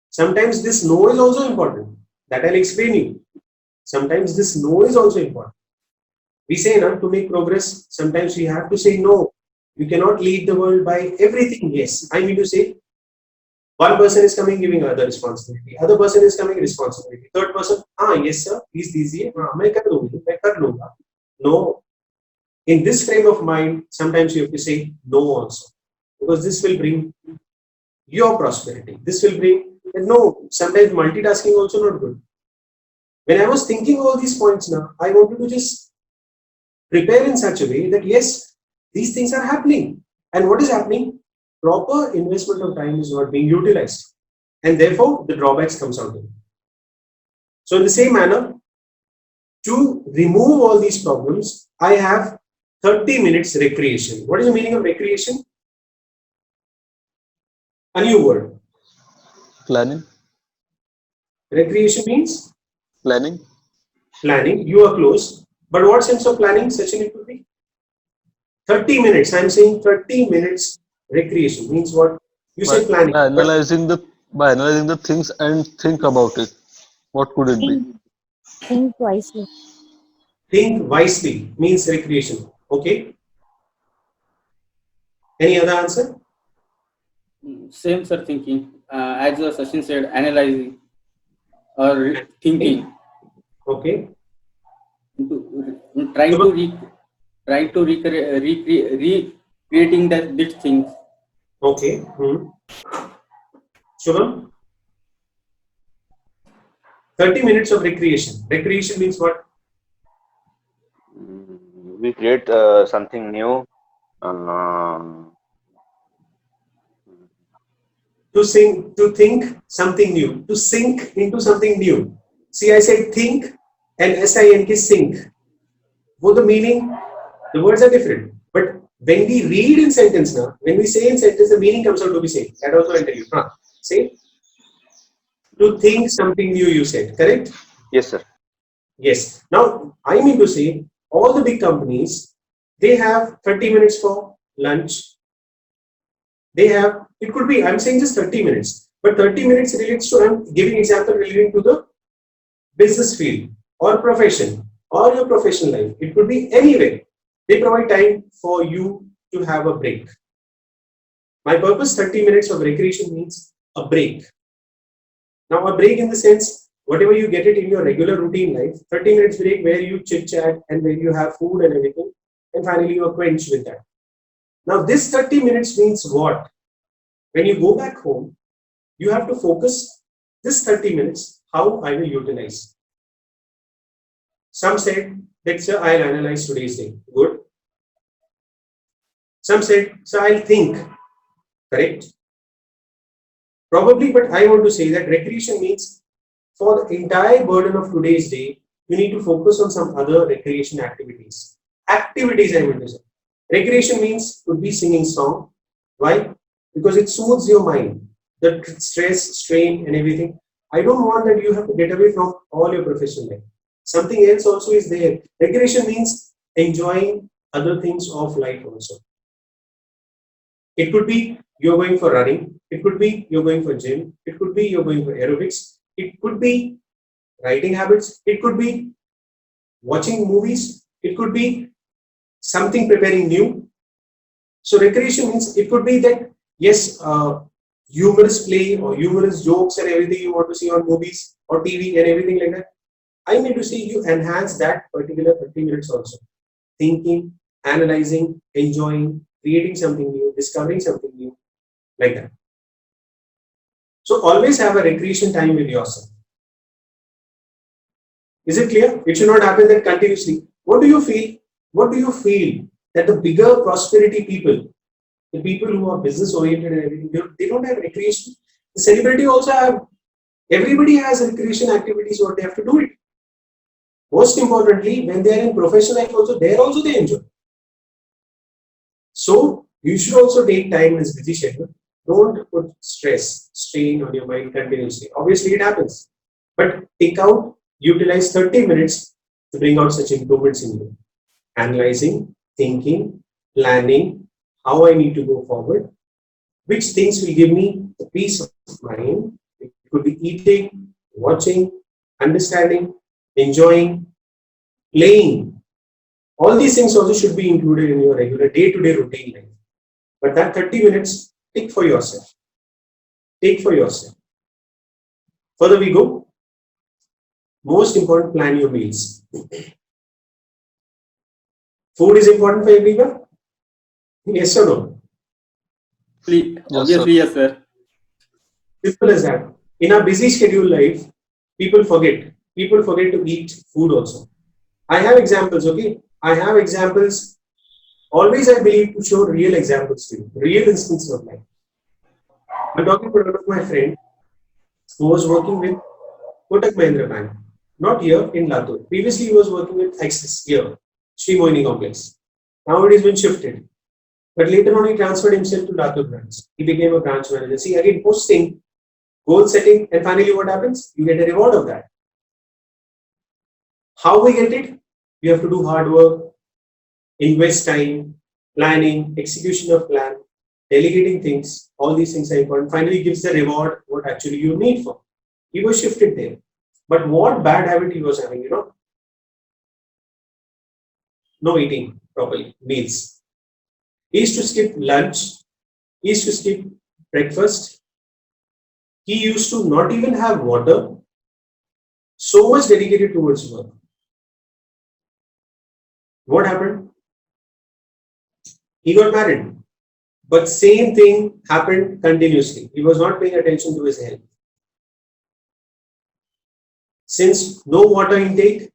Sometimes this no is also important. That I'll explain you. Sometimes this no is also important. We say to make progress, sometimes we have to say no. You cannot lead the world by everything yes. I mean to say, one person is coming giving other responsibility, other person is coming responsibility, third person, yes sir, please दीजिए, मैं कर लूँगा. No. In this frame of mind, sometimes you have to say no also, because this will bring your prosperity. This will bring, no, sometimes multitasking also not good. When I was thinking all these points now, I wanted to just prepare in such a way that yes, these things are happening. And what is happening? Proper investment of time is not being utilized. And therefore, the drawbacks comes out. So in the same manner, to remove all these problems, I have 30 minutes recreation. What is the meaning of recreation? A new word. Planning. Recreation means? Planning. Planning. You are close. But what sense of planning, Sachin, it would be? 30 minutes. I am saying 30 minutes recreation. Means what? You say planning. By analyzing the things and think about it. What could it be? Think wisely. Think wisely means recreation. Okay. Any other answer? Same, sir, thinking. As Sachin said, analyzing or thinking. Okay. Trying to recreating these things. Okay. Shubham? 30 minutes of recreation. Recreation means what? We create something new. To think something new, to sink into something new. See, I said think and SINK, sink. Both the meaning, the words are different. But when we read in sentence now, when we say in sentence, the meaning comes out to be same. That also I tell you. Say, to think something new, you said, correct? Yes, sir. Yes. Now, I mean to say, all the big companies, they have 30 minutes for lunch. They have, it could be, I'm saying just 30 minutes, but 30 minutes relates to, I'm giving example relating to the business field or profession or your professional life. It could be anywhere. They provide time for you to have a break. My purpose, 30 minutes of recreation means a break. Now, a break in the sense, whatever you get it in your regular routine life, 30 minutes break where you chit chat and where you have food and everything, and finally you are quenched with that. Now, this 30 minutes means what? When you go back home, you have to focus this 30 minutes, how I will utilize. Some said that, sir, I'll analyze today's day. Good. Some said, sir, I'll think. Correct. Probably, but I want to say that recreation means for the entire burden of today's day, you need to focus on some other recreation activities. Activities, I want to say. Recreation means could be singing song. Why? Because it soothes your mind. The stress, strain, and everything. I don't want that you have to get away from all your professional life. Something else also is there. Recreation means enjoying other things of life also. It could be you're going for running. It could be you're going for gym. It could be you're going for aerobics. It could be writing habits. It could be watching movies. It could be something preparing new. So recreation means it could be that, yes, humorous play or humorous jokes and everything you want to see on movies or TV and everything like that. I mean to say you enhance that particular 30 minutes also. Thinking, analyzing, enjoying, creating something new, discovering something new, like that. So always have a recreation time with yourself. Is it clear? It should not happen that continuously. What do you feel? What do you feel that the bigger prosperity people, the people who are business oriented and everything, they don't have recreation? The celebrity also have, everybody has recreation activities what they have to do it. Most importantly, when they are in professional life also, there also they enjoy. So you should also take time in this busy schedule. Don't put stress, strain on your mind continuously. Obviously it happens. But take out, utilize 30 minutes to bring out such improvements in you. Analyzing, thinking, planning, how I need to go forward, which things will give me the peace of mind. It could be eating, watching, understanding, enjoying, playing. All these things also should be included in your regular day-to-day routine life. But that 30 minutes, take for yourself. Take for yourself. Further we go. Most important, plan your meals. Food is important for everyone? Yes or no? Obviously, yes, sir. Simple as that. In our busy schedule life, people forget. People forget to eat food also. I have examples, okay? I have examples. Always I believe to show real examples to you, real instances of life. I'm talking to one of my friend who was working with Kotak Mahindra Bank, not here in Latur. Previously he was working with Axis here, Sri Mohini Complex. Now it has been shifted. But later on he transferred himself to Latur branch. He became a branch manager. See, again, posting, goal setting, and finally what happens? You get a reward of that. How we get it? You have to do hard work, invest time, planning, execution of plan, delegating things. All these things are important. Finally gives the reward what actually you need for. He was shifted there. But what bad habit he was having, No eating properly, meals. He used to skip lunch. He used to skip breakfast. He used to not even have water. So much dedicated towards work. What happened? He got married. But same thing happened continuously. He was not paying attention to his health. Since no water intake,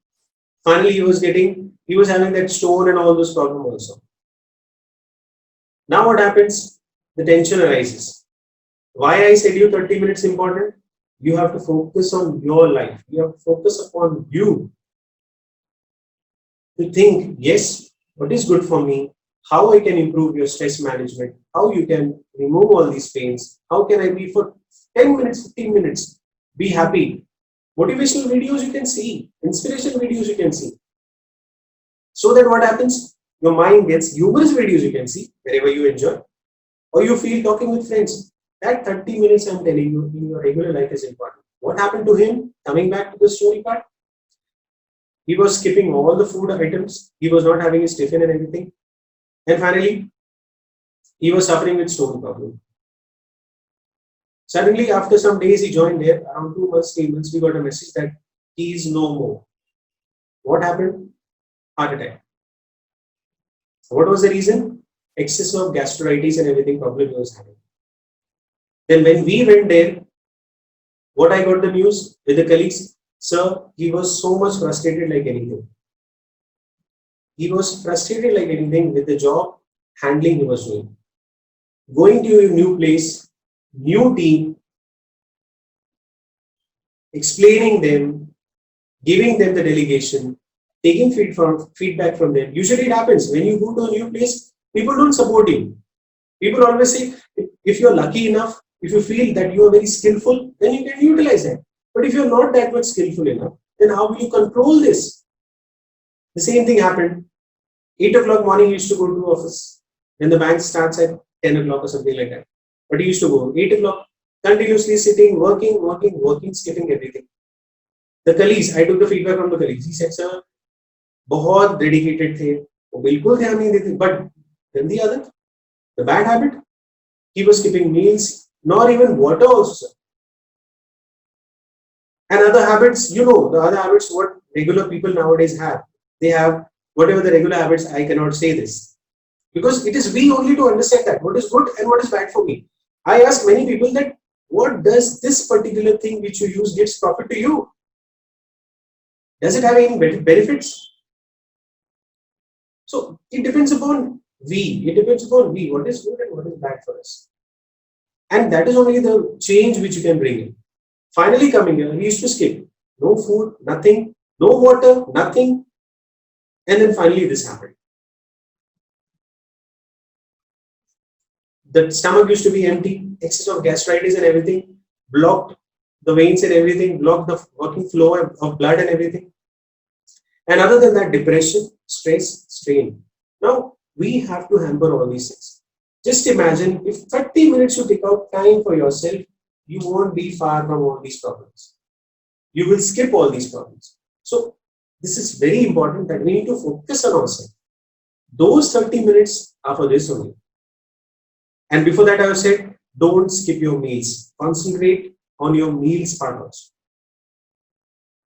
finally he was having that stone and all those problems also. Now what happens? The tension arises. Why I said you 30 minutes important? You have to focus on your life. You have to focus upon you to think, yes, what is good for me? How I can improve your stress management? How you can remove all these pains? How can I be for 10 minutes, 15 minutes? Be happy. Motivational videos you can see. Inspiration videos you can see. So that what happens? Your mind gets humorous videos you can see wherever you enjoy. Or you feel talking with friends. That 30 minutes I'm telling you in your regular life is important. What happened to him? Coming back to the story part. He was skipping all the food items. He was not having his tiffin and everything. And finally, he was suffering with stone problem. Suddenly, after some days, he joined there. Around 2 months, 3 months, we got a message that he is no more. What happened? Heart attack. What was the reason? Excess of gastritis and everything problem he was having. Then when we went there, what I got the news with the colleagues, sir, he was so much frustrated like anything. He was frustrated like anything with the job handling he was doing. Going to a new place, new team, explaining them, giving them the delegation, taking feedback from them. Usually it happens when you go to a new place, people don't support you. People always say, if you're lucky enough, if you feel that you are very skillful, then you can utilize that. But if you're not that much skillful enough, then how will you control this? The same thing happened. 8 o'clock morning, he used to go to office. Then the bank starts at 10 o'clock or something like that. But he used to go 8 o'clock, continuously sitting, working, skipping everything. The colleagues, I took the feedback from the colleagues. He said, sir, बहुत dedicated थे, वो बिल्कुल ध्यान नहीं देते. But then the bad habit, he was skipping meals, nor even water also, sir. And other habits, the other habits what regular people nowadays have. They have whatever the regular habits, I cannot say this. Because it is we only to understand that what is good and what is bad for me. I ask many people that what does this particular thing which you use gives profit to you? Does it have any benefits? So it depends upon we. It depends upon we. What is good and what is bad for us. And that is only the change which you can bring in. Finally coming here, he used to skip. No food, nothing, no water, nothing. And then finally this happened. The stomach used to be empty, excess of gastritis and everything, blocked the veins and everything, blocked the working flow of blood and everything. And other than that, depression, stress, strain. Now, we have to hamper all these things. Just imagine if 30 minutes you take out time for yourself, you won't be far from all these problems. You will skip all these problems. So, this is very important that we need to focus on ourselves. Those 30 minutes are for this only. And before that, I have said, don't skip your meals. Concentrate on your meals part also.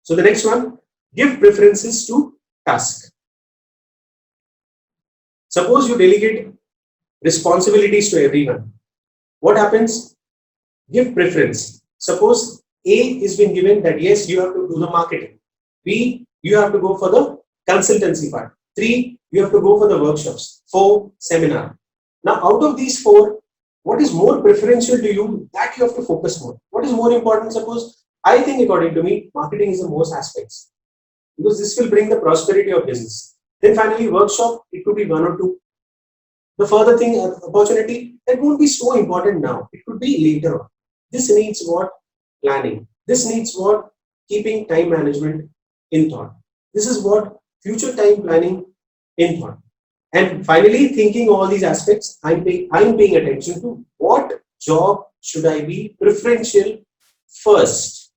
So the next one, give preferences to tasks. Suppose you delegate responsibilities to everyone. What happens? Give preference. Suppose A is been given that yes, you have to do the marketing. B, you have to go for the consultancy part. 3, you have to go for the workshops. 4, seminar. Now, out of these 4, what is more preferential to you? That you have to focus more. What is more important? Suppose, I think according to me, marketing is the most aspects. Because this will bring the prosperity of business. Then finally, workshop, it could be 1 or 2. The further thing, opportunity, that won't be so important now. It could be later on. This needs what? Planning. This needs what? Keeping time management in thought. This is what? Future time planning in thought. And finally, thinking all these aspects, I'm paying attention to what job should I be preferential first.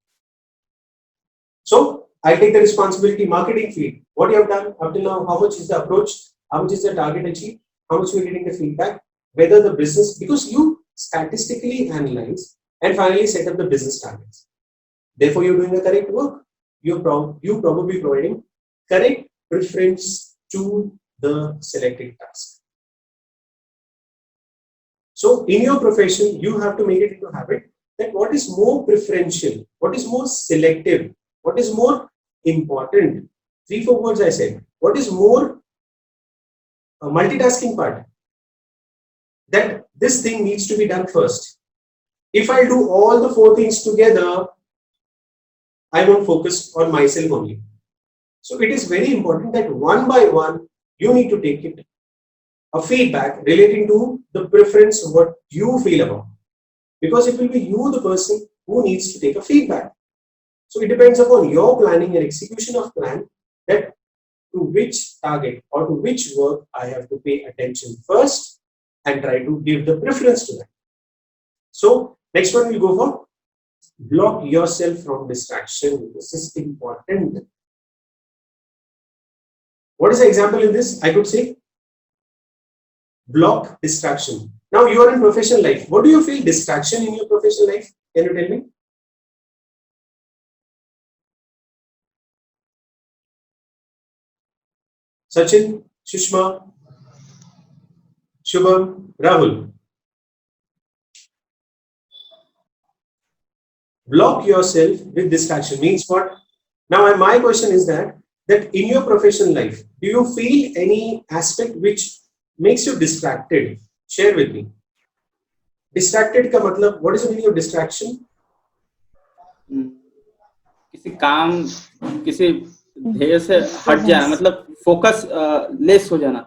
So, I take the responsibility, marketing field. What you have done up till now, how much is the approach, how much is the target achieved, how much you are getting the feedback, whether the business, because you statistically analyze and finally set up the business targets. Therefore, you're doing the correct work. You're probably providing correct preference to the selected task. So in your profession, you have to make it into a habit that what is more preferential, what is more selective What is more important? 3-4 words I said. What is more multitasking part? That this thing needs to be done first. If I do all the 4 things together, I won't focus on myself only. So it is very important that one by one, you need to take it a feedback relating to the preference, what you feel about. Because it will be you, the person, who needs to take a feedback. So it depends upon your planning and execution of plan that to which target or to which work I have to pay attention first and try to give the preference to that. So next one we'll go for block yourself from distraction. This is important. What is the example in this? I could say block distraction. Now you are in professional life. What do you feel distraction in your professional life? Can you tell me? Sachin, Sushma, Shubham, Rahul. Block yourself with distraction means what? Now my question is that in your professional life, do you feel any aspect which makes you distracted? Share with me. Distracted का मतलब, what is the meaning of distraction? किसी काम किसी ध्येय से हट जाना, मतलब फोकस लेस हो जाना.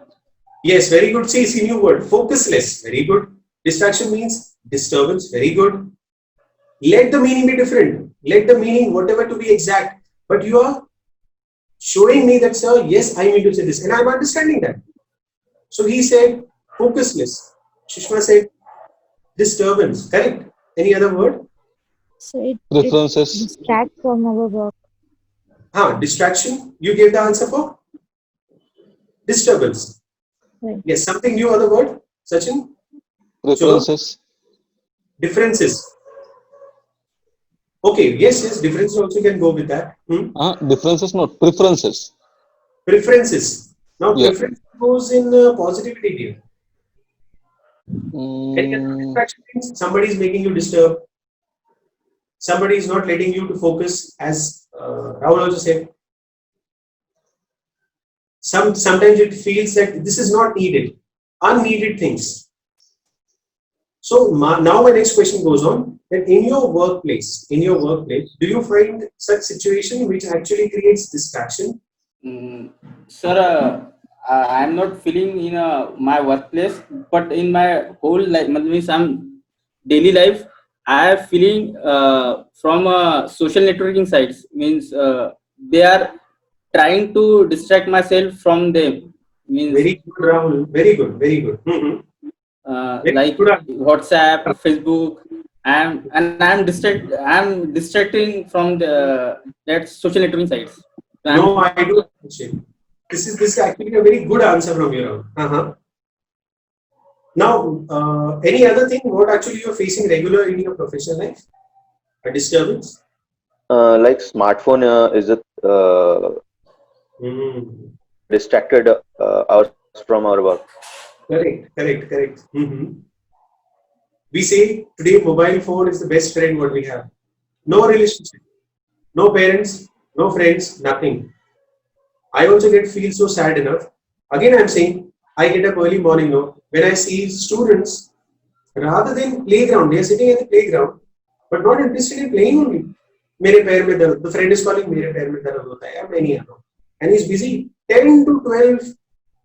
Yes, very good. See new word, focusless. Very good. Distraction means disturbance. Very good. Let the meaning be different. Let the meaning whatever to be exact. But you are showing me that, sir, yes, I mean to say this, and I'm understanding that. So he said focusless. Sushma said disturbance. Correct? Any other word? So it Preferences. distract from our work. Distraction. You gave the answer for disturbance. Right. Yes, something new other word, Sachin? Preferences. Differences. Okay, yes, differences also can go with that. Differences, not preferences. Preferences. Now, Yeah. preference goes in positivity here. Any other distraction means somebody is making you disturb. Somebody is not letting you to focus, as Rahul also said. Sometimes it feels that this is not needed, unneeded things. So now my next question goes on that in your workplace, do you find such situation which actually creates distraction? Sir, I am not feeling in my workplace, but in my whole life, means I'm daily life, I am feeling from social networking sites, means they are trying to distract myself from them, means Very good, Rahul. Very good. Very like good. WhatsApp, Facebook, and I'm distracting from that social networking sites. So No, I do appreciate. This is actually a very good answer from you, Rahul. Now, any other thing? What actually you're facing regular in your professional life? A disturbance? Like smartphone is a distracted us from our work. Correct. We say today mobile phone is the best friend what we have. No relationship, no parents, no friends, nothing. I also feel so sad enough. Again, I'm saying I get up early morning now when I see students rather than playground, they are sitting in the playground but not interested in playing only. मेरे पैर में दर्द, the friend is calling मेरे पैर में दर्द होता है, मैं नहीं आ रहा हूँ, and he's busy. 10 to 12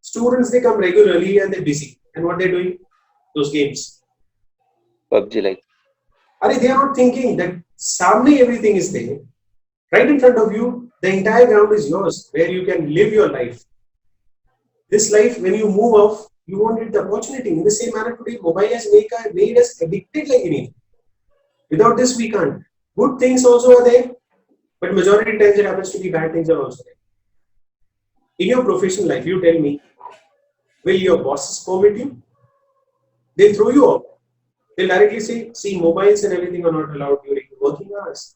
students they come regularly and they're busy, and what they're doing? Those games. PUBG like. They are not thinking that सामने everything is there, right in front of you. The entire ground is yours, where you can live your life. This life, when you move off, you won't get the opportunity. In the same manner, today, mobile has made us addicted like anything. Without this, we can't. Good things also are there, but majority of times it happens to be bad things are also there. In your professional life, you tell me, will your bosses permit you? They'll throw you out. They'll directly say, see, mobiles and everything are not allowed during working hours.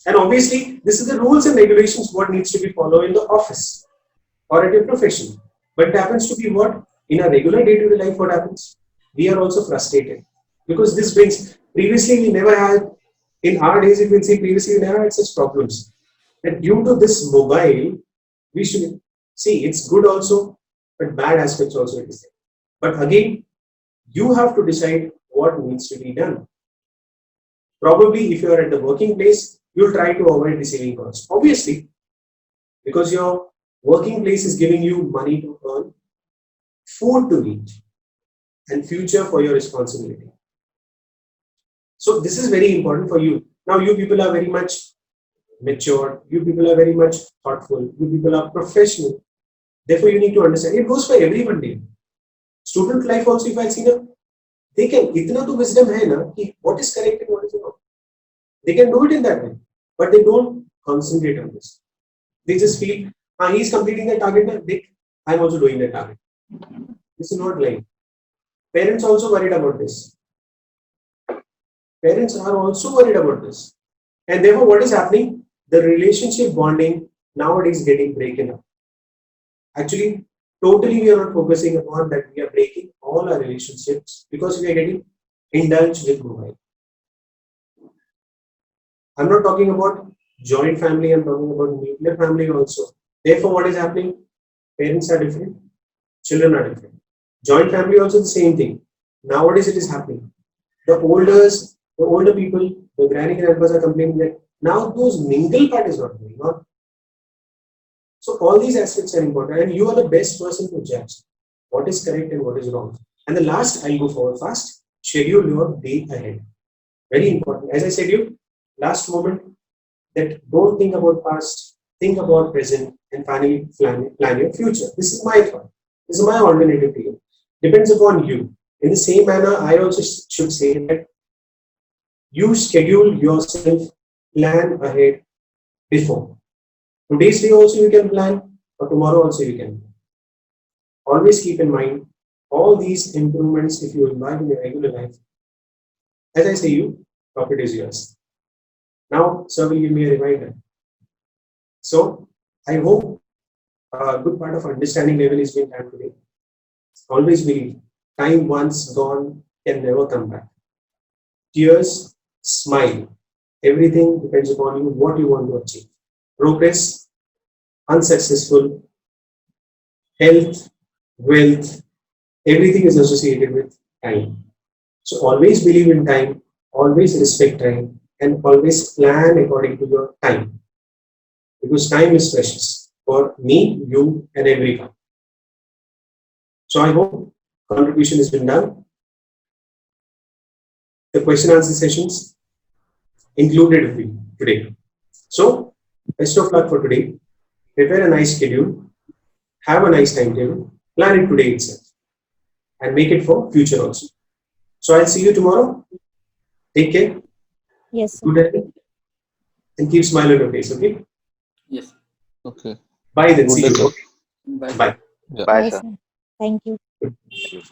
And obviously, this is the rules and regulations what needs to be followed in the office or at your profession. But it happens to be what? In a regular day-to-day life, what happens? We are also frustrated. Because this brings, previously we never had In our days, if you see previously, we never had such problems. And due to this mobile, we should see it's good also, but bad aspects also it is there. But again, you have to decide what needs to be done. Probably, if you are at the working place, you'll try to avoid receiving calls. Obviously, because your working place is giving you money to earn, food to eat, and future for your responsibility. So this is very important for you. Now you people are very much mature, you people are very much thoughtful, you people are professional. Therefore, you need to understand. It goes for everyone. Day. Student life also, if I see them, they can, itna to wisdom hai na, ki what is correct and what is wrong. They can do it in that way, but they don't concentrate on this. They just feel, he is completing the target, I am also doing the target. This is not lying. Parents also worried about this. Parents are also worried about this. And therefore, what is happening? The relationship bonding nowadays getting broken up. Actually, totally we are not focusing upon that. We are breaking all our relationships because we are getting indulged with mobile. I'm not talking about joint family, I'm talking about nuclear family also. Therefore, what is happening? Parents are different, children are different. Joint family also the same thing. Nowadays it is happening. The older people, the granny grandpas are complaining that now those mingle part is not going on. So all these aspects are important, and you are the best person to judge what is correct and what is wrong. And the last, I'll go forward fast, schedule your day ahead. Very important. As I said you, last moment, that don't think about past, think about present, and finally plan your future. This is my thought. This is my alternative to you. Depends upon you. In the same manner, I also should say that you schedule yourself, plan ahead before. Today's day also you can plan, or tomorrow also you can. Always keep in mind all these improvements if you imbibe in your regular life. As I say you, profit is yours. Now, sir will give me a reminder. So, I hope a good part of understanding level is being done today. Always believe, time once gone can never come back. Tears, smile. Everything depends upon you, what you want to achieve. Progress, unsuccessful, health, wealth, everything is associated with time. So always believe in time, always respect time, and always plan according to your time. Because time is precious for me, you, and everyone. So I hope contribution has been done. The question answer sessions included with you today. So, best of luck for today. Prepare a nice schedule, have a nice timetable, plan it today itself, and make it for future also. So, I'll see you tomorrow. Take care. Yes, sir. Good day. And keep smiling on your face, okay? Yes. Okay. Bye then. Good See day, you. sir. Okay? Bye. Bye. Bye, Bye, sir. sir. Thank you. Thank you.